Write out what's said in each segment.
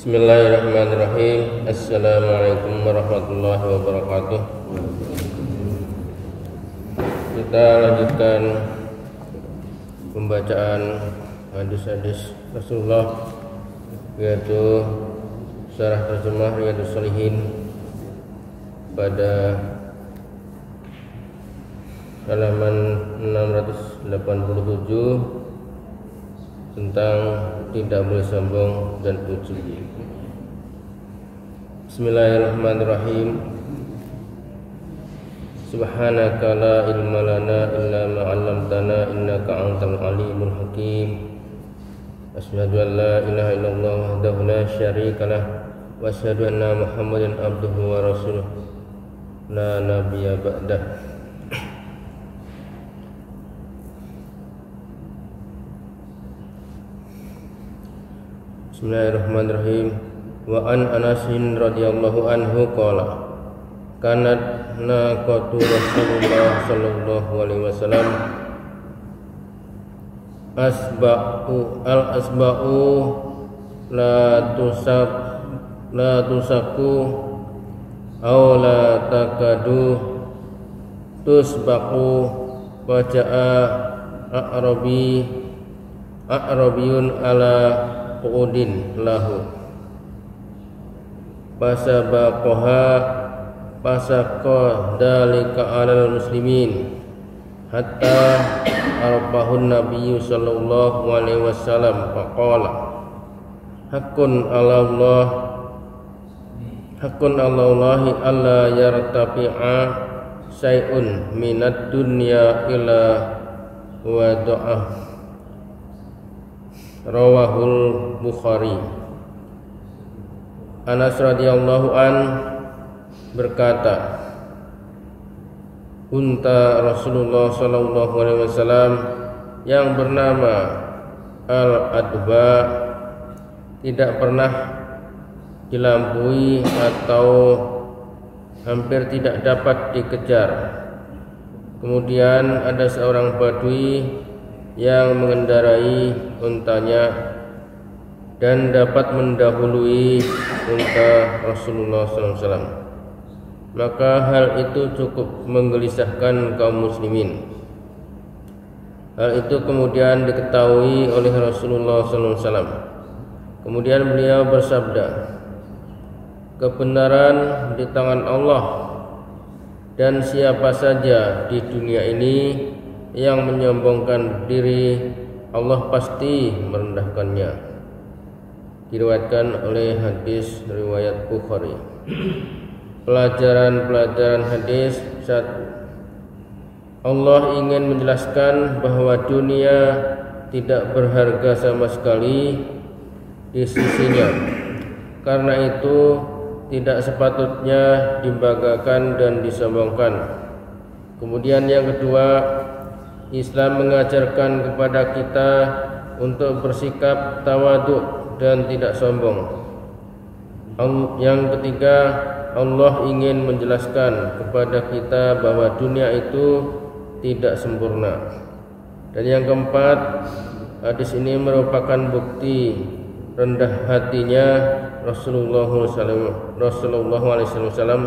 Bismillahirrahmanirrahim. Assalamualaikum warahmatullahi wabarakatuh. Kita lanjutkan pembacaan hadis-hadis Rasulullah, yaitu syarah terjemah Riyadhus Shalihin pada halaman 687 tentang tidak boleh sombong dan ujub. Bismillahirrahmanirrahim. Subhanaka la ilma lana illa ma 'allamtana innaka antal alimul hakim. Asyhadu an la ilaha illallah wahdahu la syarikalah wa asyhadu anna Muhammadan abduhu wa rasuluh la nabiyya ba'dah. Bismillahirrahmanirrahim. Wa an Anas radhiyallahu anhu qala kanat naqatu Rasulullah sallallahu alaihi wasallam asba'u la tusaku aw la takadu tusbaqu waja'a a'rabiyun ala Qudin lahu pasabaqaha pasaqqa dalika alal muslimin hatta arafahun nabiyyu sallallahu alaihi wasallam faqala haqqun Allahi alla yartafi'a syai'un minad dunya ila wada'ah. Rawahul Bukhari. Anas radhiyallahu an berkata, unta Rasulullah sallallahu alaihi wasallam yang bernama Al-Adba tidak pernah dilampaui atau hampir tidak dapat dikejar. Kemudian ada seorang badui yang mengendarai untanya dan dapat mendahului unta Rasulullah SAW. Maka hal itu cukup menggelisahkan kaum muslimin. Hal itu kemudian diketahui oleh Rasulullah SAW. Kemudian beliau bersabda, kebenaran di tangan Allah, dan siapa saja di dunia ini yang menyombongkan diri, Allah pasti merendahkannya. Diriwayatkan oleh hadis riwayat Bukhari. Pelajaran hadis. 1. Allah ingin menjelaskan bahwa dunia tidak berharga sama sekali di sisinya. Karena itu tidak sepatutnya dibanggakan dan disombongkan. Kemudian yang kedua, Islam mengajarkan kepada kita untuk bersikap tawadhu dan tidak sombong. Yang ketiga, Allah ingin menjelaskan kepada kita bahwa dunia itu tidak sempurna. Dan yang keempat, hadis ini merupakan bukti rendah hatinya Rasulullah SAW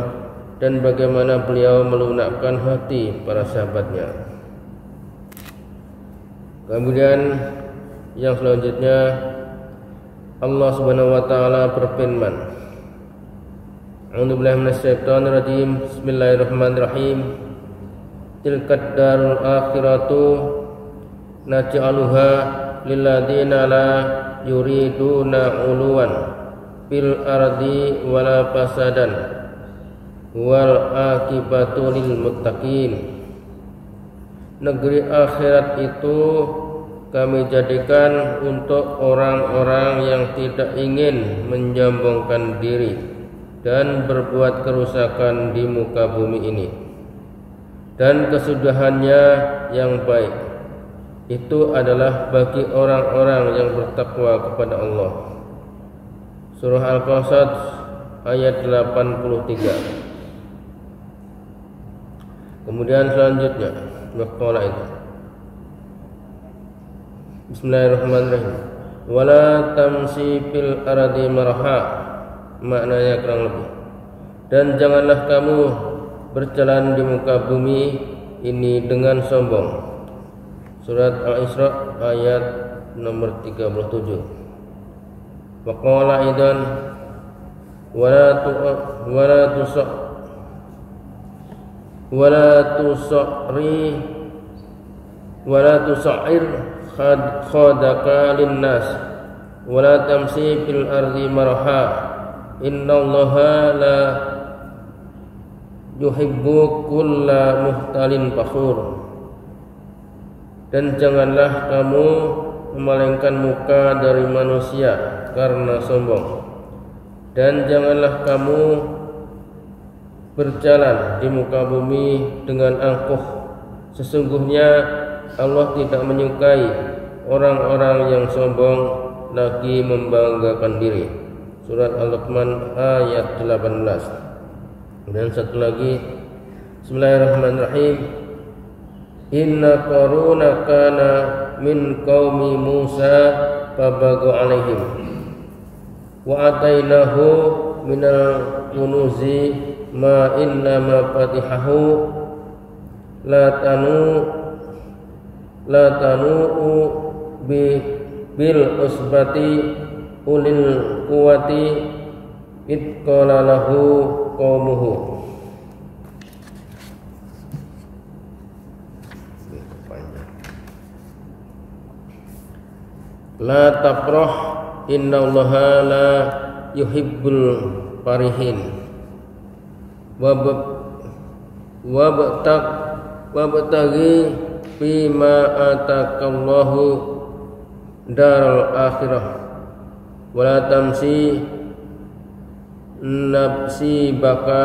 dan bagaimana beliau melunakkan hati para sahabatnya. Kemudian yang selanjutnya, Allah Subhanahu wa taala berfirman, A'udzubillahi minasyaitonir rajim. Bismillahirrahmanirrahim. Tilkad darul akhiratu naj'aluha lilladzina la yuriduna uluwan fil ardi wala fasadan wal akibatu lil muttaqin. Negeri akhirat itu kami jadikan untuk orang-orang yang tidak ingin menyombongkan diri dan berbuat kerusakan di muka bumi ini, dan kesudahannya yang baik itu adalah bagi orang-orang yang bertakwa kepada Allah. Surah Al-Qasas ayat 83. Kemudian selanjutnya Waqala itu. Bismillahirrahmanirrahim. wala tamsi fil ardi marha, maknanya kurang lebih, dan janganlah kamu berjalan di muka bumi ini dengan sombong. Surat Al-Isra ayat nomor 37. Wa qala aidan wala tusa'ir khadaka linnas wala tamsi fil ardi marha innallaha la yuhibbu kulla muhtalin fakhur. Dan janganlah kamu memalingkan muka dari manusia karena sombong, dan janganlah kamu berjalan di muka bumi dengan angkuh. Sesungguhnya Allah tidak menyukai orang-orang yang sombong lagi membanggakan diri. Surat Al-Luqman ayat 18. Dan satu lagi, Bismillahirrahmanirrahim. Inna Qaruna kana min qaumi Musa fabagha alaihim wa atainahu minal kunuzi ma inna mafatihahu la tanu bil usbati ulil quwati id qala lahu qaumuhu. La tafrah innallaha la yuhibbul farihin wabtaghi fima atakallahu daral akhirah wala tamsi nafsi baka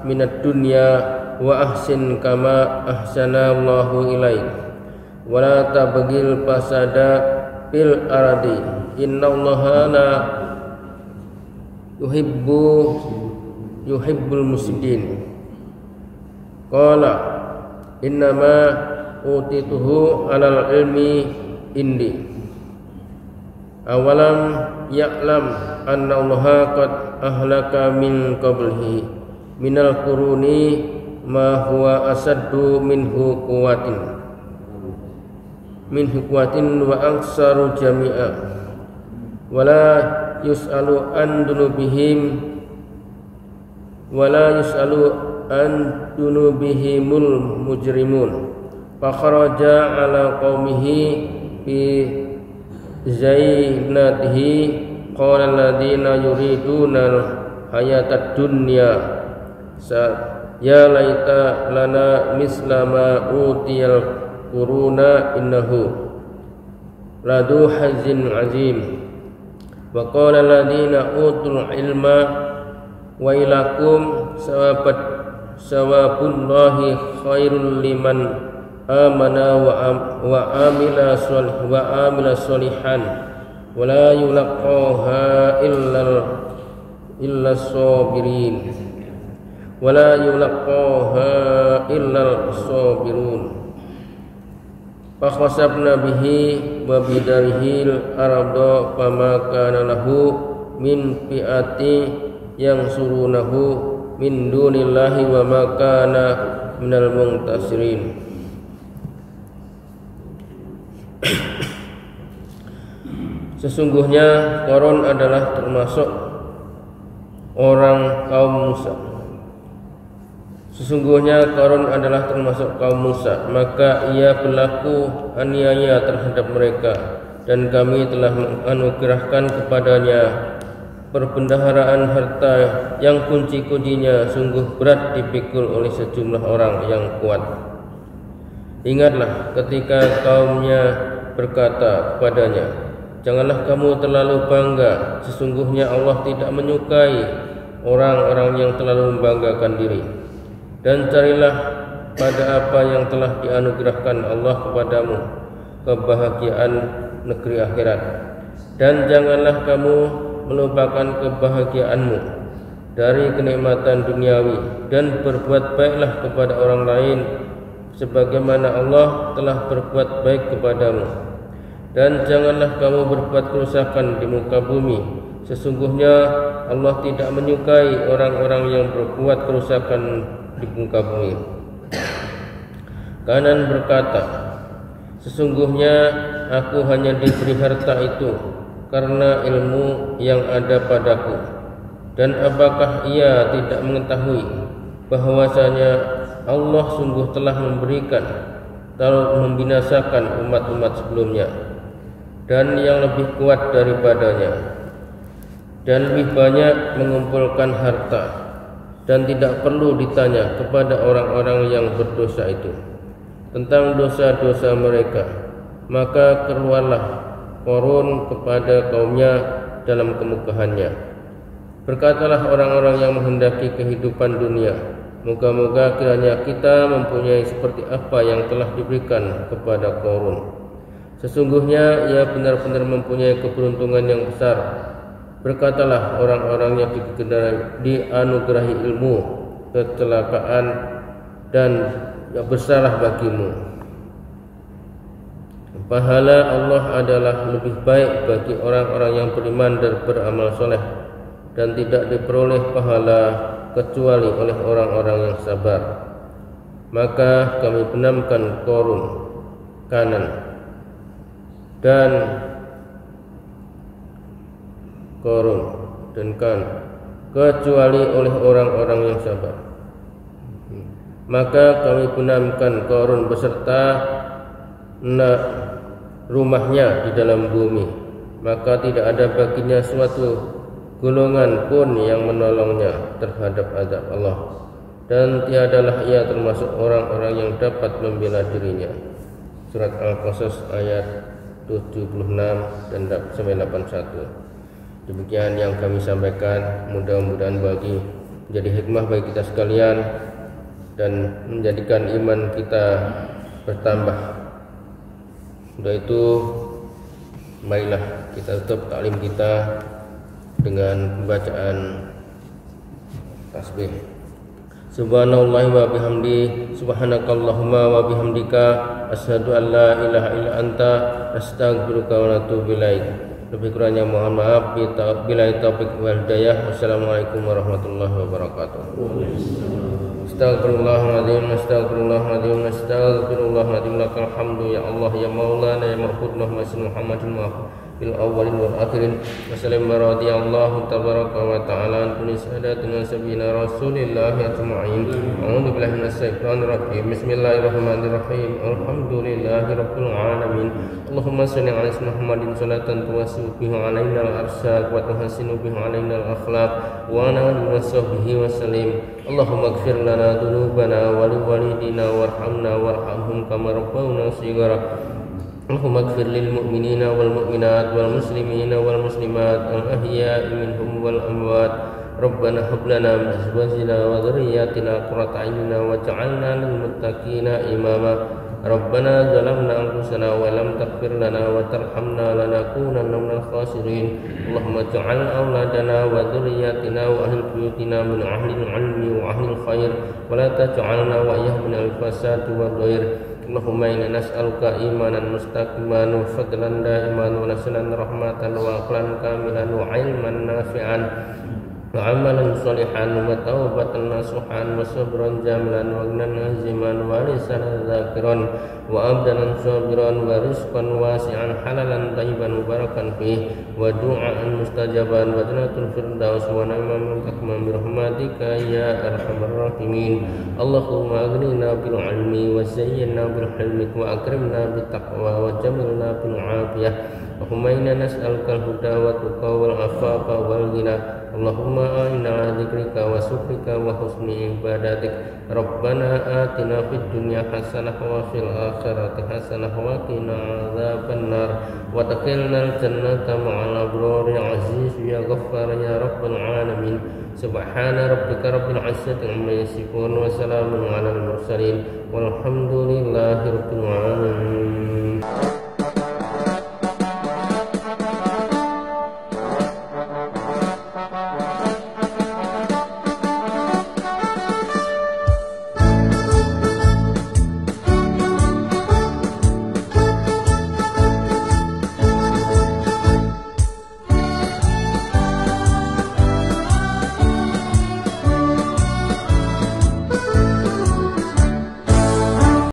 minad dunya wa ahsin kama ahsanallahu ilaik wala tabghil fasada fil ardi innallaha la yuhibbul mufsidin. Qala innama utituhu alal ilmi indi awalam ya'lam anna allaha qad ahlaka min qablihi minal quruni ma huwa asaddu minhu quwwatin wa aksaru jami'a wala yus'alu an dunubihimul mujrimun fakharaja ala qaumihi fi zainatihi qala alladziina yuriduna hayatad dunya ya laita lana misla ma utiyal quruna innahu ladu hazin azim wa qala alladziina utul ilma wa ilakum sawabullahi khairul liman amana wa amila sholihan wa la yulaqaha illa sabirin wa la yulaqaha illa sabirun. Fakhasabna bihi wa bidarihil arda fama kana lahu min fi'ati yang surunahu min dunillahi wa ma kana minal muntasirin. Sesungguhnya Qarun adalah termasuk orang kaum Musa. Sesungguhnya Qarun adalah termasuk kaum Musa, maka ia berlaku aniaya terhadap mereka, dan kami telah menganugerahkan kepadanya perbendaharaan harta yang kunci-kuncinya sungguh berat dipikul oleh sejumlah orang yang kuat. Ingatlah ketika kaumnya berkata kepadanya, janganlah kamu terlalu bangga, sesungguhnya Allah tidak menyukai orang-orang yang terlalu membanggakan diri. Dan carilah pada apa yang telah dianugerahkan Allah kepadamu, kebahagiaan negeri akhirat. Dan janganlah kamu melupakan kebahagiaanmu dari kenikmatan duniawi, dan berbuat baiklah kepada orang lain sebagaimana Allah telah berbuat baik kepadamu. Dan janganlah kamu berbuat kerusakan di muka bumi. Sesungguhnya Allah tidak menyukai orang-orang yang berbuat kerusakan di muka bumi. Kanan berkata, sesungguhnya aku hanya diberi harta itu karena ilmu yang ada padaku. Dan apakah ia tidak mengetahui bahwasanya Allah sungguh telah memberikan atau membinasakan umat-umat sebelumnya dan yang lebih kuat daripadanya, dan lebih banyak mengumpulkan harta, dan tidak perlu ditanya kepada orang-orang yang berdosa itu tentang dosa-dosa mereka. Maka keluarlah Qarun kepada kaumnya dalam kemegahannya. Berkatalah orang-orang yang menghendaki kehidupan dunia, moga-moga kiranya kita mempunyai seperti apa yang telah diberikan kepada Qarun. Sesungguhnya ia benar-benar mempunyai keberuntungan yang besar. Berkatalah orang-orang yang dianugerahi ilmu, kecelakaan dan yang bersalah bagimu. Pahala Allah adalah lebih baik bagi orang-orang yang beriman dan beramal soleh, dan tidak diperoleh pahala kecuali oleh orang-orang yang sabar. Maka kami benamkan Qarun kanan dan Qarun dan kan kecuali oleh orang-orang yang sabar. Maka kami benamkan Qarun beserta rumahnya di dalam bumi, maka tidak ada baginya suatu golongan pun yang menolongnya terhadap azab Allah, dan tiadalah ia termasuk orang-orang yang dapat membela dirinya. Surat Al-Qasas ayat 76 dan sampai 81. Demikian yang kami sampaikan, mudah-mudahan menjadi hikmah bagi kita sekalian dan menjadikan iman kita bertambah. Sudah itu, marilah kita tutup taklim kita dengan pembacaan tasbih. Subhanallah wa bihamdi, subhanakallahumma wa bihamdika, asyhadu an la ilaha illa anta, astaghfiruka wa atubu ilaik. Lebih kurangnya mohon maaf. Billahi taufiq wal hidayah. Wassalamualaikum warahmatullahi wabarakatuh. Astagfirullahaladzim, astagfirullahaladzim, astagfirullahaladzim. Lakal hamdu ya Allah ya Maulana ya Mahfudna Muhammadin fil awwalin wal akhirin. Wasallam radhiyallahu tabaraka wa ta'ala an kulli sadatina sabina rasulillah ajma'in. A'udzu billahi minasy syaithanir rajim. Bismillahirrahmanirrahim. Alhamdulillahi rabbil alamin. Allahumma shalli ala Muhammadin salatan tuwasi'u biha alaina al-arsal wa tuhsinu biha alaina al-akhlaq wa ala alihi wa sahbihi wa sallim. Allahumma ighfir lana dhunubana wa liwalidina warhamna warhamhum kama rabbawna shighara. Allahumma ighfir lil mu'minina wal mu'minat wal muslimina wal muslimat al ahya'i minhum wal amwat. Rabbana hab lana min azwajina wa dhurriyyatina qurrata a'yunin waj'alna lil muttaqina imama. Rabbana zalamna anfusana wa lam taghfir lana wa tarhamna lanakunanna minal khasirin. Allahumma ij'al auladana wa dhurriyyatina wa ahli buyutina min ahli al-'ilmi wa ahli al-khair wa la taj'alna wa iyyahum min al-fasad wa dhair. Allahumma inna nas'aluka imanan mustaqiman wa fadlan da'iman wa nas'alan rahmatan wa aqlan kamilan wa ilman nafi'an wa amalan salihan wa taubatan nasuhan wa sabran jamilan wa gnan aziman wa lisanan zakiran wa abdanan sabiran wa rizqan wasi'an halalan tayyiban mubarakan fih wa du'aan mustajaban wa jannatul firdaus wa na'iman takman birahmatika ya arhamar rahimin. Allahumma aghnina bil ilmi wa zayyinna bil hilmi wa akrimna bit taqwa wa jamilna bil afiyah. Allahumma inna nas'aluka al-huda wa tuqa wal afafa wal ghina. Allahumma a'inna ala dzikrika wa syukrika wa husni ibadatik. Rabbana atina fid dunya hasanah wa fil akhirati hasanah wa qina adzabannar wa adkhilnal jannata ma'al abrar ya aziz ya ghaffar ya rabbal alamin. Subhana rabbika rabbil izzati amma yasifun wa salamun alal mursalin walhamdulillahi rabbil alamin.